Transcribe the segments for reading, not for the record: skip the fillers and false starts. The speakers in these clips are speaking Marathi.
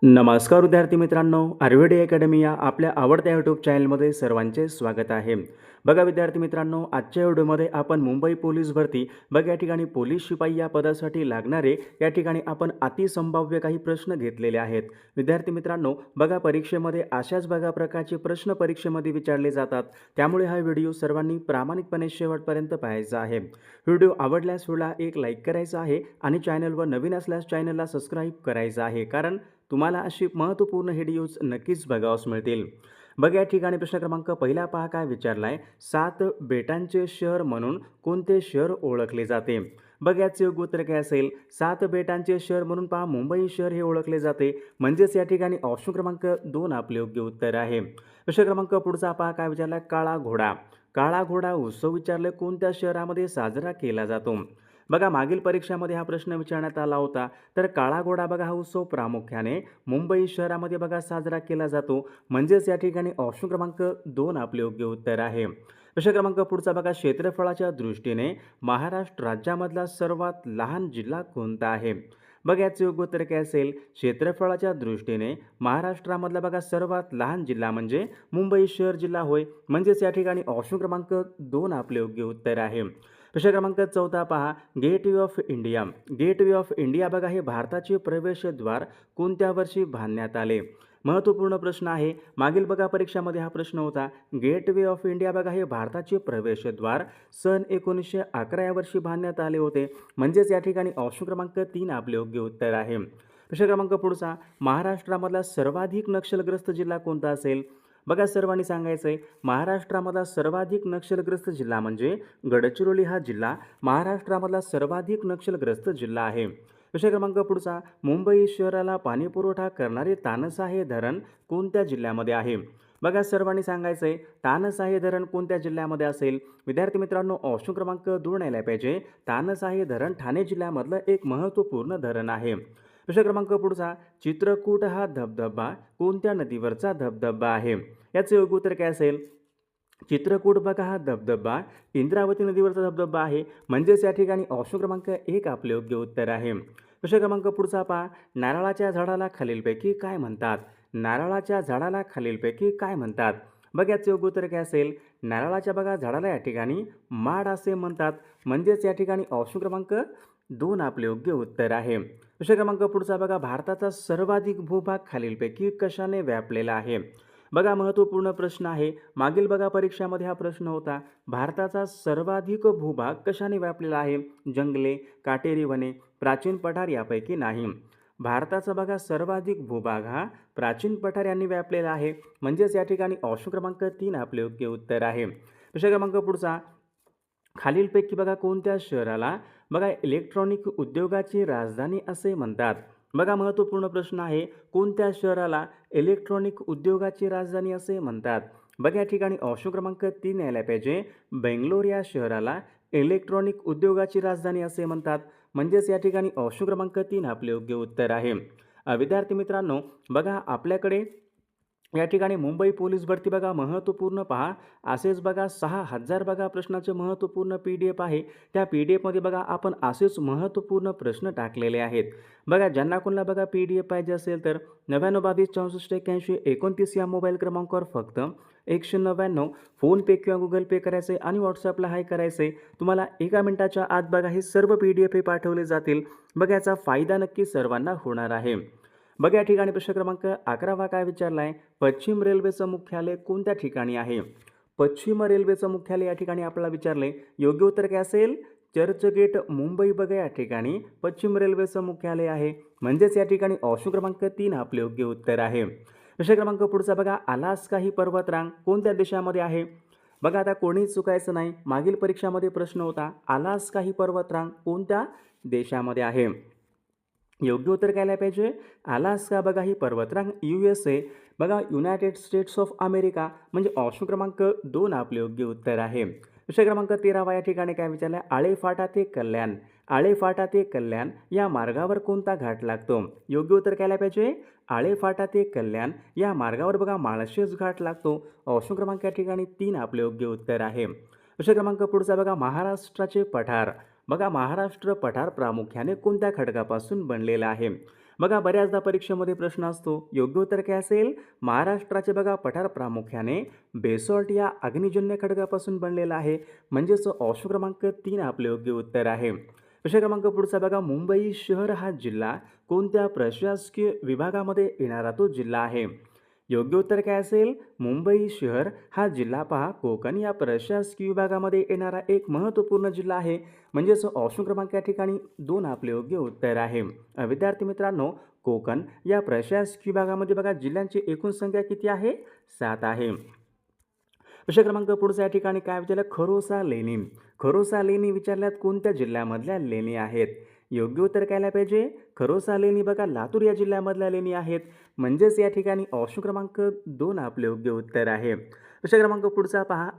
नमस्कार विद्यार्थी मित्रांनो, आयुर्वेद अकॅडमी या आपल्या आवडत्या यूट्यूब चॅनलमध्ये सर्वांचे स्वागत आहे. बघा विद्यार्थी मित्रांनो, आजच्या व्हिडिओमध्ये आपण मुंबई पोलीस भरती या ठिकाणी पोलीस शिपाई या पदासाठी लागणारे या ठिकाणी आपण अतिसंभाव्य काही प्रश्न घेतलेले आहेत. विद्यार्थी मित्रांनो, बघा परीक्षेमध्ये अशाच प्रकारचे प्रश्न परीक्षेमध्ये विचारले जातात. त्यामुळे हा व्हिडिओ सर्वांनी प्रामाणिकपणे शेवटपर्यंत पाहायचा आहे. व्हिडिओ आवडल्यास व्हिडिओला एक लाईक करायचा आहे आणि चॅनलवर नवीन असल्यास चॅनलला सबस्क्राईब करायचं आहे, कारण तुम्हाला अशी महत्त्वपूर्ण व्हिडिओज नक्कीच बघावयास मिळतील. बघा या ठिकाणी प्रश्न क्रमांक पहिला पहा काय विचारला आहे. 7 बेटांचे शहर म्हणून कोणते शहर ओळखले जाते? बघा याचे योग्य उत्तर काय असेल? 7 बेटांचे शहर म्हणून पहा मुंबई शहर हे ओळखले जाते. म्हणजेच या ठिकाणी ऑप्शन क्रमांक 2 आपले योग्य उत्तर आहे. प्रश्न क्रमांक पुढचा पहा काय विचारला. काळा घोडा. काळा घोडा उत्सव विचारले कोणत्या शहरामध्ये साजरा केला जातो? बघा मागील परीक्षामध्ये हा प्रश्न विचारण्यात आला होता. तर काळा घोडा बघा हा उत्सव प्रामुख्याने मुंबई शहरामध्ये बघा साजरा केला जातो. म्हणजेच या ठिकाणी ऑप्शन क्रमांक 2 आपले योग्य उत्तर आहे. प्रश्न क्रमांक पुढचा बघा. क्षेत्रफळाच्या दृष्टीने महाराष्ट्र राज्यामधला सर्वात लहान जिल्हा कोणता आहे? बघा याचे योग्य उत्तर काय असेल? क्षेत्रफळाच्या दृष्टीने महाराष्ट्रामधला बघा सर्वात लहान जिल्हा म्हणजे मुंबई शहर जिल्हा होय. म्हणजेच या ठिकाणी ऑप्शन क्रमांक 2 आपले योग्य उत्तर आहे. प्रश्न क्रमांक 4 पहा. Gateway of India. Gateway of India बघा हे भारताचे प्रवेशद्वार कोणत्या वर्षी बांधण्यात आले? महत्त्वपूर्ण प्रश्न आहे. मागील बघा परीक्षामध्ये हा प्रश्न होता. गेटवे ऑफ इंडिया बघा हे भारताचे प्रवेशद्वार सन 1911 या वर्षी बांधण्यात आले होते. म्हणजेच या ठिकाणी ऑप्शन क्रमांक 3 आपले योग्य उत्तर आहे. प्रश्न क्रमांक पुढचा. महाराष्ट्रामधला सर्वाधिक नक्षलग्रस्त जिल्हा कोणता असेल? बघा सर्वांनी सांगायचं आहे. महाराष्ट्रामधला सर्वाधिक नक्षलग्रस्त जिल्हा म्हणजे गडचिरोली हा जिल्हा महाराष्ट्रामधला सर्वाधिक नक्षलग्रस्त जिल्हा आहे. विषय क्रमांक पुढचा. मुंबई शहराला पाणीपुरवठा करणारे तानसा हे धरण कोणत्या जिल्ह्यामध्ये आहे? बघा सर्वांनी सांगायचं आहे. तानसा हे धरण कोणत्या जिल्ह्यामध्ये असेल? विद्यार्थी मित्रांनो ऑप्शन क्रमांक 2 यायला पाहिजे. तानसा हे धरण ठाणे जिल्ह्यामधलं एक महत्त्वपूर्ण धरण आहे. प्रश्न क्रमांक पुढचा. चित्रकूट हा धबधबा कोणत्या नदीवरचा धबधबा आहे? याचे योग्य उत्तर काय असेल? चित्रकूट बघा हा धबधबा इंद्रावती नदीवरचा धबधबा आहे. म्हणजेच या ठिकाणी ऑप्शन क्रमांक 1 आपले योग्य उत्तर आहे. प्रश्न क्रमांक पुढचा पहा. नारळाच्या झाडाला खालीलपैकी काय म्हणतात? नारळाच्या झाडाला खालीलपैकी काय म्हणतात? बघा याचे योग्य उत्तर काय असेल? नारळाच्या बघा झाडाला या ठिकाणी माड असे म्हणतात. म्हणजेच या ठिकाणी ऑप्शन क्रमांक 2 आपले योग्य उत्तर आहे. प्रश्न क्रमांक पुढचा बघा. भारताचा सर्वाधिक भूभाग खालीलपैकी कशाने व्यापलेला आहे? बघा महत्त्वपूर्ण प्रश्न आहे. मागील बघा परीक्षामध्ये हा प्रश्न होता. भारताचा सर्वाधिक भूभाग कशाने व्यापलेला आहे? जंगले, काटेरी वने, प्राचीन पठार यापैकी नाही. भारताचा बघा सर्वाधिक भूभाग हा प्राचीन पठार यांनी व्यापलेला आहे. म्हणजेच या ठिकाणी ऑप्शन क्रमांक 3 आपले योग्य उत्तर आहे. प्रश्न क्रमांक पुढचा. खालीलपैकी बघा कोणत्या शहराला बघा इलेक्ट्रॉनिक उद्योगाची राजधानी असे म्हणतात? बघा महत्त्वपूर्ण प्रश्न आहे. कोणत्या शहराला इलेक्ट्रॉनिक उद्योगाची राजधानी असे म्हणतात? बघा या ठिकाणी ऑप्शन क्रमांक 3 यायला पाहिजे. बेंगलोर या शहराला इलेक्ट्रॉनिक उद्योगाची राजधानी असे म्हणतात. म्हणजेच या ठिकाणी ऑप्शन क्रमांक 3 आपले योग्य उत्तर आहे. विद्यार्थी मित्रांनो, बघा आपल्याकडे या ठिकाणी मुंबई पोलीस भरती बघा महत्त्वपूर्ण पहा. असेच बघा 6000 बघा प्रश्नाचे महत्त्वपूर्ण PDF आहे. त्या PDF मध्ये बघा आपण असेच महत्त्वपूर्ण प्रश्न टाकलेले आहेत. बघा ज्यांना कोणाला बघा PDF पाहिजे असेल तर 9922648129 या मोबाईल क्रमांकावर फक्त 199 फोनपे किंवा गुगल पे करायचं आहे आणि व्हॉट्सअपला हाय करायचं आहे. तुम्हाला 1 मिनिटाच्या आत बघा हे सर्व PDF पाठवले जातील. बघा याचा फायदा नक्की सर्वांना होणार आहे. बघा या ठिकाणी प्रश्न क्रमांक 11 काय विचारला आहे. पश्चिम रेल्वेचं मुख्यालय कोणत्या ठिकाणी आहे? पश्चिम रेल्वेचं मुख्यालय या ठिकाणी आपल्याला विचारले. योग्य उत्तर काय असेल? चर्चगेट मुंबई बघा या ठिकाणी पश्चिम रेल्वेचं मुख्यालय आहे. म्हणजेच या ठिकाणी ऑप्शन क्रमांक 3 आपले योग्य उत्तर आहे. प्रश्न क्रमांक पुढचा बघा. अलास्का ही पर्वतरांग कोणत्या देशामध्ये आहे? बघा आता कोणीच चुकायचं नाही. मागील परीक्षामध्ये प्रश्न होता. अलास्का ही पर्वतरांग कोणत्या देशामध्ये आहे? योग्य उत्तर काय पाहिजे? अलास्का बघा ही पर्वतरांग USA बघा युनायटेड स्टेट्स ऑफ अमेरिका. म्हणजे ऑप्शन क्रमांक 2 आपले योग्य उत्तर आहे. विषय क्रमांक 13 या ठिकाणी काय विचारलं आहे. आळेफाटा ते कल्याण. आळेफाटा ते कल्याण या मार्गावर कोणता घाट लागतो? योग्य उत्तर काय पाहिजे? आळेफाटा ते कल्याण या मार्गावर बघा माळशेज घाट लागतो. ऑप्शन क्रमांक या ठिकाणी 3 आपले योग्य उत्तर आहे. विषय क्रमांक पुढचा बघा. महाराष्ट्राचे पठार. बघा महाराष्ट्र पठार प्रामुख्याने कोणत्या खडकापासून बनलेला आहे? बघा बऱ्याचदा परीक्षेमध्ये प्रश्न असतो, योग्य उत्तर काय असेल? महाराष्ट्राचे बघा पठार प्रामुख्याने बेसॉल्ट या अग्निजन्य खडकापासून बनलेला आहे, म्हणजेच ऑप्शन क्रमांक 3 आपले योग्य उत्तर आहे. प्रश्न क्रमांक पुढचा बघा, मुंबई शहर हा जिल्हा कोणत्या प्रशासकीय विभागामध्ये येणारा तो जिल्हा आहे? योग्य उत्तर काय असेल? मुंबई शहर हा जिल्हा पहा कोकण या प्रशासकीय विभागामध्ये येणारा एक महत्त्वपूर्ण जिल्हा आहे, म्हणजेच ऑप्शन क्रमांक या ठिकाणी 2 आपले योग्य उत्तर आहे. विद्यार्थी मित्रांनो, कोकण या प्रशासकीय विभागामध्ये बघा जिल्ह्यांची एकूण संख्या किती आहे? 7 आहे. प्रश्न क्रमांक पुढचा या ठिकाणी काय विचारलं? खरोसा लेणी. खरोसा लेणी विचारल्यात कोणत्या जिल्ह्यामधल्या लेणी आहेत? योग्य उत्तर काय आलं पाहिजे? खरोसा लेणी बघा लातूर या जिल्ह्यामधल्या लेणी आहेत, म्हणजेच या ठिकाणी ऑप्शन क्रमांक 2 आपले योग्य उत्तर आहे. प्रश्न क्रमांक पुढचा पहा,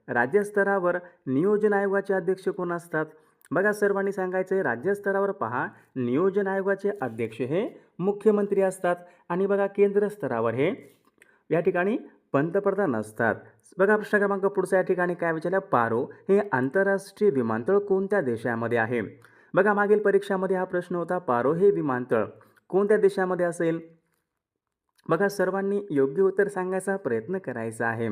राज्यस्तरावर नियोजन आयोगाचे अध्यक्ष कोण असतात? बघा सर्वांनी सांगायचं आहे, राज्यस्तरावर पहा नियोजन आयोगाचे अध्यक्ष हे मुख्यमंत्री असतात आणि बघा केंद्र स्तरावर हे या ठिकाणी पंतप्रधान असतात. बघा प्रश्न क्रमांक पुढचा या ठिकाणी काय विचारलं? पारो हे आंतरराष्ट्रीय विमानतळ कोणत्या देशामध्ये आहे? बघा मागील परीक्षामध्ये हा प्रश्न होता, पारो हे विमानतळ कोणत्या देशामध्ये असेल? बघा सर्वांनी योग्य उत्तर सांगायचा प्रयत्न करायचा आहे.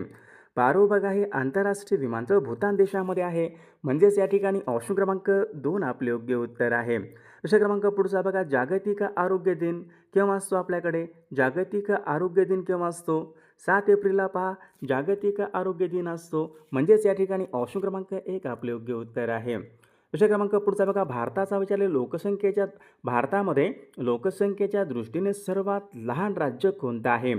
पारो बघा हे आंतरराष्ट्रीय विमानतळ भूतान देशामध्ये आहे, म्हणजेच या ठिकाणी ऑप्शन क्रमांक 2 आपले योग्य उत्तर आहे. प्रश्न क्रमांक पुढचा बघा, जागतिक आरोग्य दिन केव्हा असतो आपल्याकडे? जागतिक आरोग्य दिन केव्हा असतो? 7 एप्रिलला पहा जागतिक आरोग्य दिन असतो, म्हणजेच या ठिकाणी ऑप्शन क्रमांक 1 आपले योग्य उत्तर आहे. प्रश्न क्रमांक पुढचा बघा, भारतामध्ये लोकसंख्येच्या दृष्टीने सर्वात लहान राज्य कोणतं आहे?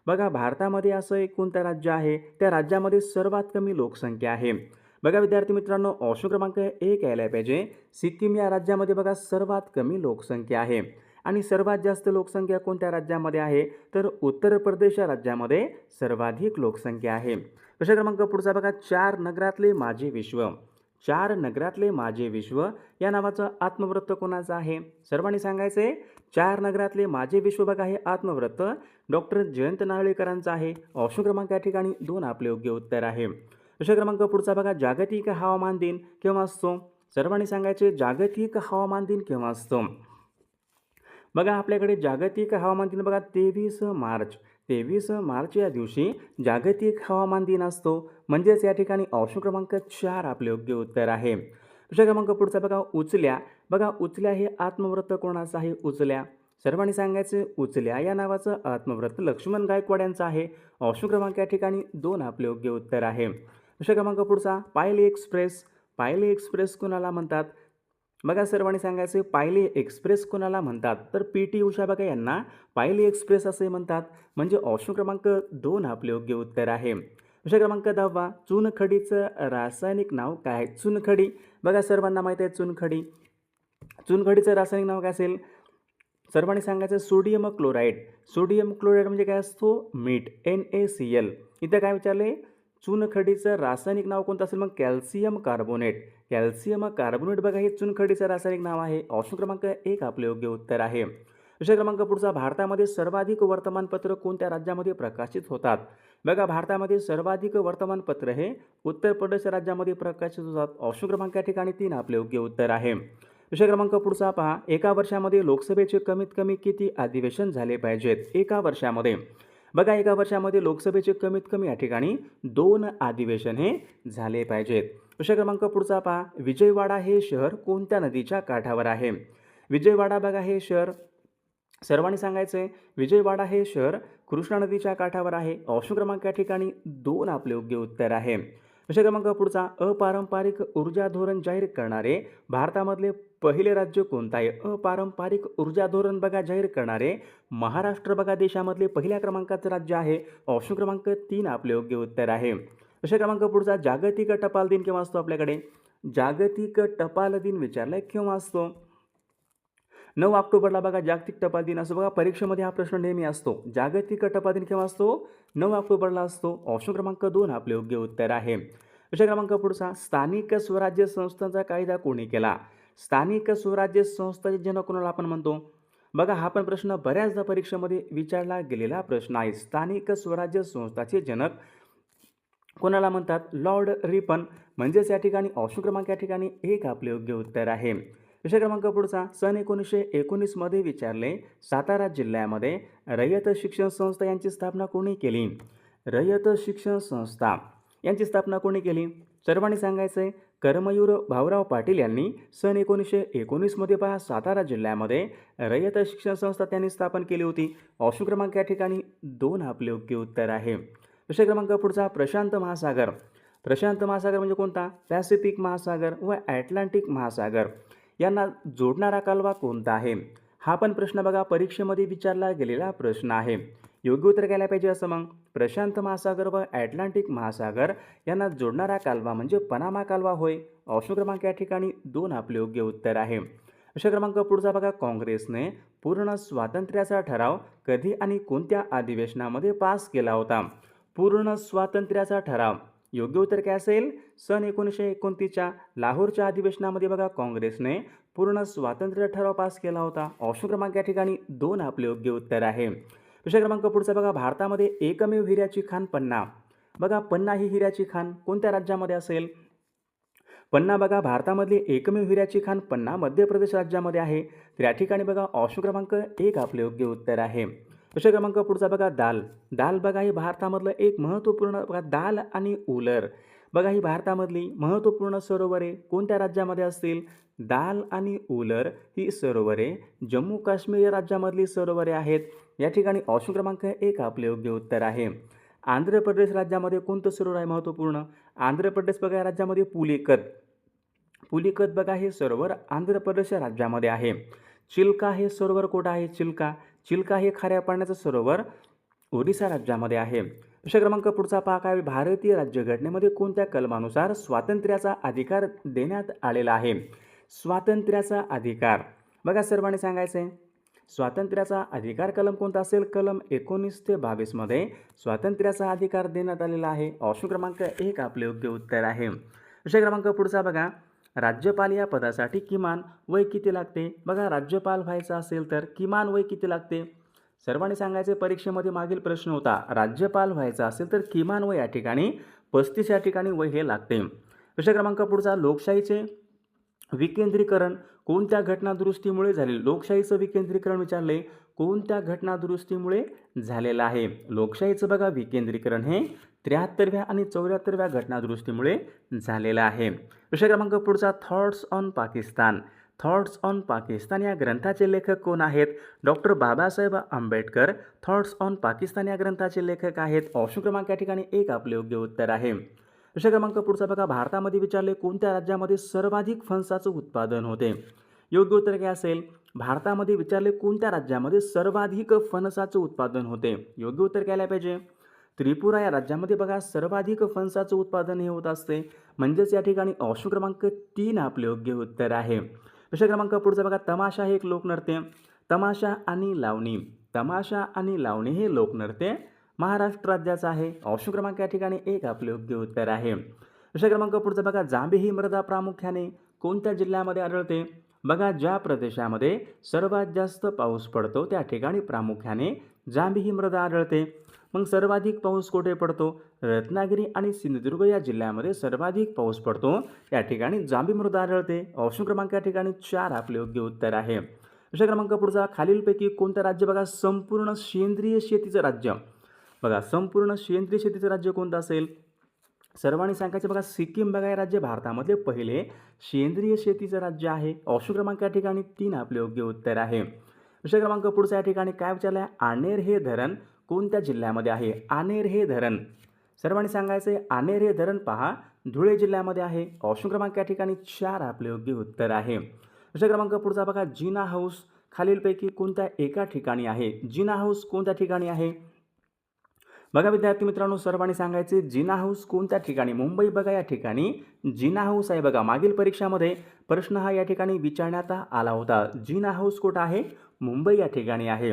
बघा भारतामध्ये असं एक कोणतं राज्य आहे, त्या राज्यामध्ये सर्वात कमी लोकसंख्या आहे? बघा विद्यार्थी मित्रांनो, ऑप्शन क्रमांक 1 यायला पाहिजे. सिक्कीम या राज्यामध्ये बघा सर्वात कमी लोकसंख्या आहे. आणि सर्वात जास्त लोकसंख्या कोणत्या राज्यामध्ये आहे? तर उत्तर प्रदेश या राज्यामध्ये सर्वाधिक लोकसंख्या आहे. प्रश्न क्रमांक पुढचा बघा, 4 नगरातले माझे विश्व या नावाचं आत्मवृत्त कोणाचं आहे? सर्वांनी सांगायचं आहे. 4 नगरातले माझे विश्व बघा हे आत्मवृत्त डॉक्टर जयंत नारळीकरांचं आहे. ऑप्शन क्रमांक या ठिकाणी 2 आपले योग्य उत्तर आहे. प्रश्न क्रमांक पुढचा बघा, जागतिक हवामान दिन केव्हा असतो? सर्वांनी सांगायचे, जागतिक हवामान दिन केव्हा असतो? बघा आपल्याकडे जागतिक हवामान दिन बघा 23 मार्च या दिवशी जागतिक हवामान दिन असतो, म्हणजेच या ठिकाणी ऑप्शन क्रमांक 4 आपले योग्य उत्तर आहे. प्रश्न क्रमांक पुढचा बघा, उचल्या हे आत्मवृत्त कोणाचं आहे? उचल्या सर्वांनी सांगायचे, उचल्या या नावाचं आत्मवृत्त लक्ष्मण गायकवाड यांचं आहे. ऑप्शन क्रमांक या ठिकाणी 2 आपले योग्य उत्तर आहे. प्रश्न क्रमांक पुढचा, पायली एक्सप्रेस कोणाला म्हणतात? बघा सर्वांनी सांगायचे, पायली एक्सप्रेस कोणाला म्हणतात? तर PT उषा बघा यांना पायली एक्सप्रेस असे म्हणतात, म्हणजे ऑप्शन क्रमांक 2 आपले योग्य उत्तर आहे. प्रश्न क्रमांक 10, चुनखडीचं रासायनिक नाव काय आहे? चुनखडी बघा सर्वांना माहीत आहे, चुनखडीचं रासायनिक नाव काय असेल? सर्वांनी सांगायचं, सोडियम क्लोराईड म्हणजे काय असतो? मीठ, NaCl. इथं काय विचारले? चुनखडीचं रासायनिक नाव कोणतं असेल? मग कॅल्शियम कार्बोनेट बघा हे चुनखडीचं रासायनिक नाव आहे. ऑप्शन क्रमांक 1 आपले योग्य उत्तर आहे. प्रश्न क्रमांक पुढचा, भारतामध्ये सर्वाधिक वर्तमानपत्र कोणत्या राज्यामध्ये प्रकाशित होतात? बघा भारतामध्ये सर्वाधिक वर्तमानपत्र हे उत्तर प्रदेश राज्यामध्ये प्रकाशित होतात. ऑप्शन क्रमांक या ठिकाणी 3 आपले योग्य उत्तर आहे. प्रश्न क्रमांक पुढचा पहा, एका वर्षामध्ये लोकसभेचे कमीत कमी किती अधिवेशन झाले पाहिजेत? एका वर्षामध्ये लोकसभेचे कमीत कमी या ठिकाणी 2 अधिवेशन हे झाले पाहिजेत. प्रश्न क्रमांक पुढचा पहा, विजयवाडा हे शहर कोणत्या नदीच्या काठावर आहे? विजयवाडा बघा हे शहर सर्वांनी सांगायचं आहे, विजयवाडा हे शहर कृष्णा नदीच्या काठावर आहे. ऑप्शन क्रमांक या ठिकाणी 2 आपले योग्य उत्तर आहे. प्रश्न क्रमांक पुढचा, अपारंपरिक ऊर्जा धोरण जाहीर करणारे भारतामधले पहिले राज्य कोणतं आहे? अपारंपरिक ऊर्जा धोरण बघा जाहीर करणारे महाराष्ट्र बघा देशामधले पहिल्या क्रमांकाचं राज्य आहे. ऑप्शन क्रमांक 3 आपले योग्य उत्तर आहे. प्रश्न क्रमांक पुढचा, जागतिक टपाल दिन केव्हा असतो आपल्याकडे? जागतिक टपाल दिन विचारलाय केव्हा असतो? 9 ऑक्टोबरला बघा जागतिक टपाल दिन असतो. बघा परीक्षेमध्ये हा प्रश्न नेहमी असतो. जागतिक टपाल दिन केव्हा असतो? 9 ऑक्टोबरला असतो. ऑप्शन क्रमांक 2 आपले योग्य उत्तर आहे. प्रश्न क्रमांक पुढचा, स्थानिक स्वराज्य संस्थांचा कायदा कोणी केला? स्थानिक स्वराज्य संस्थाचे जनक कोणाला आपण म्हणतो? बघा हा पण प्रश्न बऱ्याचदा परीक्षेमध्ये विचारला गेलेला प्रश्न आहे. स्थानिक स्वराज्य संस्थाचे जनक कोणाला म्हणतात? लॉर्ड रिपन, म्हणजेच या ठिकाणी ऑप्शन क्रमांक या ठिकाणी 1 आपले योग्य उत्तर आहे. विषय क्रमांक पुढचा, सन 1919 मध्ये विचारले, सातारा जिल्ह्यामध्ये रयत शिक्षण संस्था यांची स्थापना कोणी केली? रयत शिक्षण संस्था यांची स्थापना कोणी केली? सर्वांनी सांगायचं आहे, कर्मयूर भाऊराव पाटील यांनी सन 1919 मध्ये पहा सातारा जिल्ह्यामध्ये रयत शिक्षण संस्था त्यांनी स्थापन केली होती. ऑप्शन क्रमांक या ठिकाणी 2 आपले योग्य उत्तर आहे. विषय क्रमांक पुढचा, प्रशांत महासागर. प्रशांत महासागर म्हणजे कोणता? पॅसिफिक महासागर व ॲटलांटिक महासागर यांना जोडणारा कालवा कोणता आहे? हा पण प्रश्न बघा परीक्षेमध्ये विचारला गेलेला प्रश्न आहे. योग्य उत्तर घ्यायला पाहिजे असं मग. प्रशांत महासागर व ॲटलांटिक महासागर यांना जोडणारा कालवा म्हणजे पनामा कालवा होय. ऑप्शन क्रमांक या ठिकाणी 2 आपले योग्य उत्तर आहे. विषय क्रमांक पुढचा बघा, काँग्रेसने पूर्ण स्वातंत्र्याचा ठराव कधी आणि कोणत्या अधिवेशनामध्ये पास केला होता? पूर्ण स्वातंत्र्याचा ठराव योग्य उत्तर काय असेल? सन 1929च्या लाहोरच्या अधिवेशनामध्ये बघा काँग्रेसने पूर्ण स्वातंत्र्य ठराव पास केला होता. ऑप्शन क्रमांक या ठिकाणी 2 आपले योग्य उत्तर आहे. विषय क्रमांक पुढचा बघा, भारतामध्ये एकमेव हिऱ्याची खाण पन्ना. बघा पन्ना ही हिऱ्याची खाण कोणत्या राज्यामध्ये असेल? पन्ना बघा भारतामधली एकमेव हिऱ्याची खाण पन्ना मध्य प्रदेश राज्यामध्ये आहे. तर या ठिकाणी बघा ऑप्शन क्रमांक 1 आपले योग्य उत्तर आहे. विषय क्रमांक पुढचा बघा, दाल. दाल बघा ही भारतामधलं एक महत्त्वपूर्ण बघा, दाल आणि उलर बघा ही भारतामधली महत्त्वपूर्ण सरोवरे कोणत्या राज्यामध्ये असतील? दाल आणि उलर ही सरोवरे जम्मू काश्मीर या राज्यामधली सरोवरे आहेत. या ठिकाणी ऑप्शन क्रमांक 1 आपले योग्य उत्तर आहे. आंध्र प्रदेश राज्यामध्ये कोणतं सरोवर आहे महत्त्वपूर्ण? आंध्र प्रदेश बघा या राज्यामध्ये पुलिकत. पुलिकत बघा हे सरोवर आंध्र प्रदेश राज्यामध्ये आहे. चिल्का हे सरोवर कुठं आहे? चिल्का. चिल्का हे खाऱ्या पाण्याचं सरोवर ओरिसा राज्यामध्ये आहे. विषय क्रमांक पुढचा पहा, काय भारतीय राज्यघटनेमध्ये कोणत्या कलमानुसार स्वातंत्र्याचा अधिकार देण्यात आलेला आहे? स्वातंत्र्याचा अधिकार बघा सर्वांनी सांगायचं आहे. स्वातंत्र्याचा अधिकार कलम कोणता असेल? कलम 19 ते 22 मध्ये स्वातंत्र्याचा अधिकार देण्यात आलेला आहे. ऑप्शन क्रमांक 1 आपले योग्य उत्तर आहे. विषय क्रमांक पुढचा बघा, राज्यपाल या पदासाठी किमान वय किती लागते? बघा राज्यपाल व्हायचं असेल तर किमान वय किती लागते? सर्वांनी सांगायचे, परीक्षेमध्ये मागील प्रश्न होता राज्यपाल व्हायचं असेल तर किमान वय या ठिकाणी 35 या ठिकाणी वय हे लागते. विषय क्रमांक पुढचा, लोकशाहीचे विकेंद्रीकरण कोणत्या घटनादुरुस्तीमुळे झाले? लोकशाहीचं विकेंद्रीकरण विचारले, कोणत्या घटनादुरुस्तीमुळे झालेलं आहे? लोकशाहीचं बघा विकेंद्रीकरण हे 73व्या आणि 74व्या घटनादुरुस्तीमुळे झालेलं आहे. विषय क्रमांक पुढचा, thoughts on Pakistan. Thoughts on Pakistan या ग्रंथाचे लेखक कोण आहेत? Doctor Babasaheb Ambedkar thoughts on Pakistan या ग्रंथाचे लेखक आहेत. ऑप्शन क्रमांक या ठिकाणी 1 आपले योग्य उत्तर आहे. विषय क्रमांक पुढचा बघा, भारतामध्ये विचारले, कोणत्या राज्यामध्ये सर्वाधिक फणसाचं उत्पादन होते? योग्य उत्तर काय असेल? भारतामध्ये विचारले, कोणत्या राज्यामध्ये सर्वाधिक फणसाचं उत्पादन होते? योग्य उत्तर घ्यायला पाहिजे. त्रिपुरा या राज्यामध्ये बघा सर्वाधिक फणसाचं उत्पादन हे होत असते. म्हणजेच या ठिकाणी ऑप्शन क्रमांक 3 आपले योग्य उत्तर आहे. विषय क्रमांक पुढचा बघा, तमाशा हे एक लोकनृत्य. तमाशा आणि लावणी. तमाशा आणि लावणी हे लोकनृत्य महाराष्ट्र राज्याचं आहे. ऑप्शन क्रमांक या ठिकाणी 1 आपले योग्य उत्तर आहे. विषय क्रमांक पुढचा बघा, जांभी ही मृदा प्रामुख्याने कोणत्या जिल्ह्यामध्ये आढळते? बघा ज्या प्रदेशामध्ये सर्वात जास्त पाऊस पडतो त्या ठिकाणी प्रामुख्याने जांभी ही मृदा आढळते. मग सर्वाधिक पाऊस कुठे पडतो? रत्नागिरी आणि सिंधुदुर्ग या जिल्ह्यामध्ये सर्वाधिक पाऊस पडतो. या ठिकाणी जांभी मृदा आढळते. ऑप्शन क्रमांक या ठिकाणी 4 आपले योग्य उत्तर आहे. विषय क्रमांक पुढचा, खालीलपैकी कोणतं राज्य बघा संपूर्ण सेंद्रिय शेतीचं राज्य? बघा संपूर्ण सेंद्रिय शेतीचं राज्य कोणतं असेल? सर्वांनी सांगायचे बघा, सिक्कीम बघा हे राज्य भारतामधले पहिले सेंद्रिय शेतीचं राज्य आहे. ऑप्शन क्रमांक या ठिकाणी 3 आपले योग्य उत्तर आहे. विषय क्रमांक पुढचा या ठिकाणी काय विचारलं आहे? आनेर हे धरण कोणत्या जिल्ह्यामध्ये आहे? आनेर हे धरण सर्वांनी सांगायचे, आनेर हे धरण पहा धुळे जिल्ह्यामध्ये आहे. ऑप्शन क्रमांक या ठिकाणी 4 आपले योग्य उत्तर आहे. विषय क्रमांक पुढचा बघा, जिना हाऊस खालीलपैकी कोणत्या एका ठिकाणी आहे? जिना हाऊस कोणत्या ठिकाणी आहे? बघा विद्यार्थी मित्रांनो, सर्वांनी सांगायचे जिना हाऊस कोणत्या ठिकाणी? मुंबई बघा या ठिकाणी जिना हाऊस आहे. बघा मागील परीक्षामध्ये प्रश्न हा या ठिकाणी विचारण्यात आला होता. जिना हाऊस कुठं आहे? मुंबई या ठिकाणी आहे.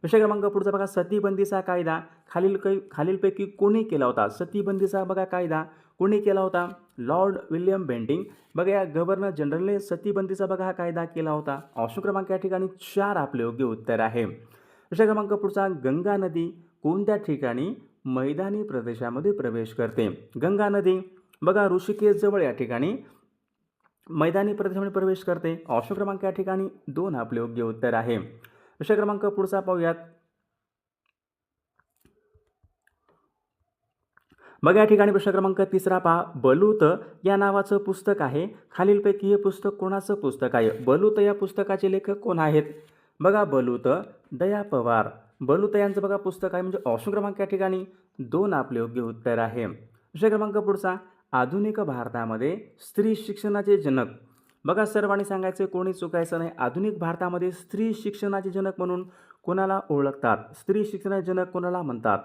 विषय क्रमांक पुढचा बघा, सतीबंदीचा कायदा खालीलपैकी कोणी केला होता? सतीबंदीचा बघा कायदा कोणी केला होता? लॉर्ड विल्यम बेंटिंग बघा या गव्हर्नर जनरलने सतीबंदीचा बघा हा कायदा केला होता. ऑप्शन क्रमांक या ठिकाणी 4 आपले योग्य उत्तर आहे. विषय क्रमांक पुढचा, गंगा नदी कोणत्या ठिकाणी मैदानी प्रदेशामध्ये प्रवेश करते? गंगा नदी बघा ऋषिकेश जवळ या ठिकाणी मैदानी प्रदेशामध्ये प्रवेश करते? ऑप्शन क्रमांक या ठिकाणी 2 आपले योग्य उत्तर आहे. प्रश्न क्रमांक पुढचा पाहूयात. बघा या ठिकाणी प्रश्न क्रमांक 3 पहा. बलूत या नावाचं पुस्तक आहे. खालीलपैकी हे पुस्तक कोणाचं पुस्तक आहे? बलूत या पुस्तकाचे लेखक कोण आहेत? बघा बलूत दया पवार. बलूत यांचं बघा पुस्तक आहे, म्हणजे ऑप्शन क्रमांक या ठिकाणी 2 आपले योग्य उत्तर आहे. प्रश्न क्रमांक पुढचा. आधुनिक भारतामध्ये स्त्री शिक्षणाचे जनक. बघा सर्वांनी सांगायचं, कोणी चुकायचं नाही. आधुनिक भारतामध्ये स्त्री शिक्षणाचे जनक म्हणून कोणाला ओळखतात? स्त्री शिक्षणाचे जनक कोणाला म्हणतात?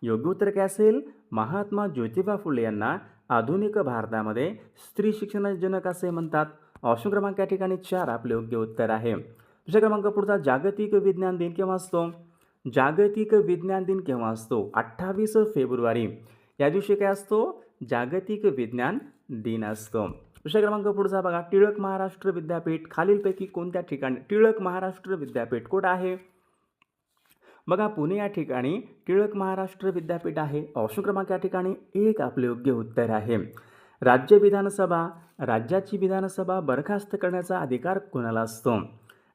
योग्य उत्तर काय असेल? महात्मा ज्योतिबा फुले यांना आधुनिक भारतामध्ये स्त्री शिक्षणाचे जनक असे म्हणतात. ऑप्शन क्रमांक या ठिकाणी 4 आपले योग्य उत्तर आहे. प्रश्न क्रमांक पुढचा. जागतिक विज्ञान दिन केव्हा असतो? जागतिक विज्ञान दिन केव्हा असतो? 28 फेब्रुवारी या दिवशी काय असतो? जागतिक विज्ञान दिन असतो. प्रश्न क्रमांक पुढचा बघा. टिळक महाराष्ट्र विद्यापीठ खालीलपैकी कोणत्या ठिकाणी? टिळक महाराष्ट्र विद्यापीठ कुठं आहे? बघा पुणे या ठिकाणी टिळक महाराष्ट्र विद्यापीठ आहे. ऑप्शन क्रमांक या ठिकाणी 1 आपले योग्य उत्तर आहे. राज्य विधानसभा, राज्याची विधानसभा बरखास्त करण्याचा अधिकार कोणाला असतो?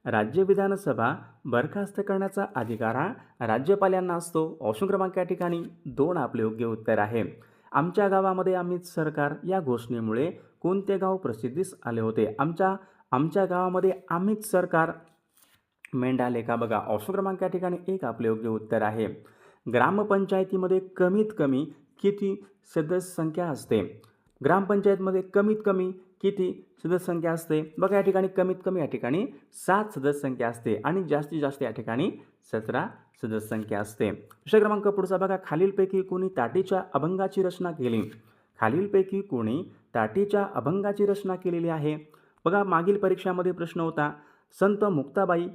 राज्य विधानसभा बरखास्त करण्याचा अधिकार हा राज्यपाल यांना असतो. ऑप्शन क्रमांक या ठिकाणी 2 आपले योग्य उत्तर आहे. आमच्या गावामध्ये अमित सरकार या घोषणेमुळे कोणते गाव प्रसिद्धीस आले होते? आमच्या गावामध्ये अमित सरकार मेंढाले का? बघा ऑप्शन क्रमांक या ठिकाणी 1 आपले योग्य उत्तर आहे. ग्रामपंचायतीमध्ये कमीत कमी किती सदस्य संख्या असते? ग्रामपंचायतमध्ये कमीत कमी किती सदस्य संख्या असते? बघा या ठिकाणी कमीत कमी या ठिकाणी 7 सदस्य संख्या असते आणि जास्तीत जास्त या ठिकाणी 17 सदस्य संख्या असते. प्रश्न क्रमांक पुढचा बघा. खालीलपैकी कोणी ताटीच्या अभंगाची रचना केली? खालीलपैकी कोणी ताटीच्या अभंगाची रचना केलेली आहे? बघा मागील परीक्षामध्ये प्रश्न होता. संत मुक्ताबाई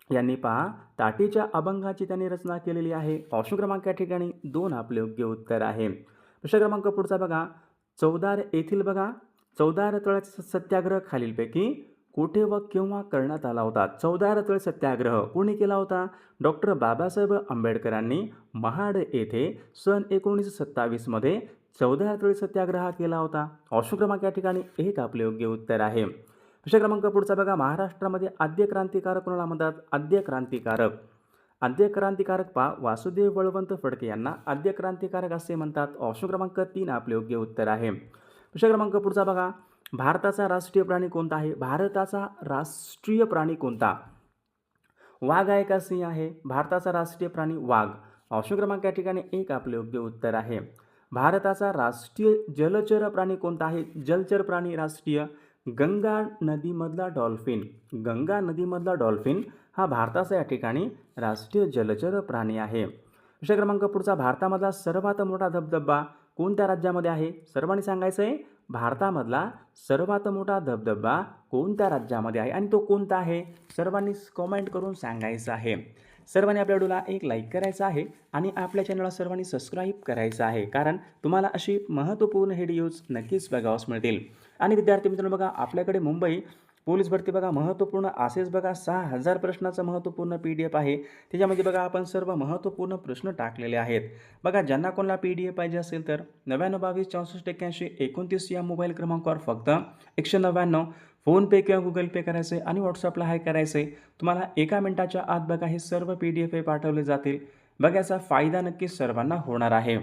यांनी पहा ताटीच्या अभंगाची त्यांनी रचना केलेली आहे. ऑप्शन क्रमांक या ठिकाणी 2 आपले योग्य उत्तर आहे. प्रश्न क्रमांक पुढचा बघा. चौदार येथील बघा चौदार तळ सत्याग्रह खालीलपैकी कुठे व केव्हा करण्यात आला होता? चौदार तळ सत्याग्रह कोणी केला होता? डॉक्टर बाबासाहेब आंबेडकरांनी महाड येथे सन 1927 मध्ये चौदार तळ सत्याग्रह केला होता. ऑप्शन क्रमांक या ठिकाणी 1 आपले योग्य उत्तर आहे. प्रश्न क्रमांक पुढचा बघा. महाराष्ट्रामध्ये आद्य क्रांतिकारक कोणाला म्हणतात? आद्य क्रांतिकारक पहा वासुदेव बळवंत फडके यांना आद्य क्रांतिकारक असे म्हणतात. ऑप्शन क्रमांक 3 आपले योग्य उत्तर आहे. प्रश्न क्रमांक पुढचा बघा. भारताचा राष्ट्रीय प्राणी कोणता आहे? भारताचा राष्ट्रीय प्राणी कोणता? वाघ आहे का सिंह आहे? भारताचा राष्ट्रीय प्राणी वाघ. ऑप्शन क्रमांक या ठिकाणी 1 आपले योग्य उत्तर आहे. भारताचा राष्ट्रीय जलचर प्राणी कोणता आहे? जलचर प्राणी राष्ट्रीय गंगा नदीमधला डॉल्फिन. गंगा नदीमधला डॉल्फिन हा भारताचा या ठिकाणी राष्ट्रीय जलचर प्राणी आहे. प्रश्न क्रमांक पुढचा. भारतामधला सर्वात मोठा धबधबा कोणत्या राज्यामध्ये आहे? सर्वांनी सांगायचं आहे भारतामधला सर्वात मोठा धबधबा कोणत्या राज्यामध्ये आहे आणि तो कोणता आहे? सर्वांनी कॉमेंट करून सांगायचं आहे. सर्वांनी आपल्या व्हिडिओला एक लाईक करायचं आहे आणि आपल्या चॅनलला सर्वांनी सबस्क्राईब करायचं आहे, कारण तुम्हाला अशी महत्त्वपूर्ण व्हिडिओज नक्कीच बघावयास मिळतील. आणि विद्यार्थी मित्रांनो बघा आपल्याकडे मुंबई पोलीस भरती बघा महत्त्वपूर्ण असेच बघा 6000 प्रश्नाचं महत्त्वपूर्ण PDF आहे. त्याच्यामध्ये बघा आपण सर्व महत्त्वपूर्ण प्रश्न टाकलेले आहेत. बघा ज्यांना कोणाला PDF पाहिजे असेल तर 99 22 64 81 29 या मोबाईल क्रमांकावर फक्त 199 फोनपे किंवा गुगल पे करायचे आणि व्हॉट्सअपला हाय करायचे. तुम्हाला 1 मिनिटाच्या आत बघा हे सर्व PDF पाठवले जातील. बघा याचा फायदा नक्कीच सर्वांना होणार आहे.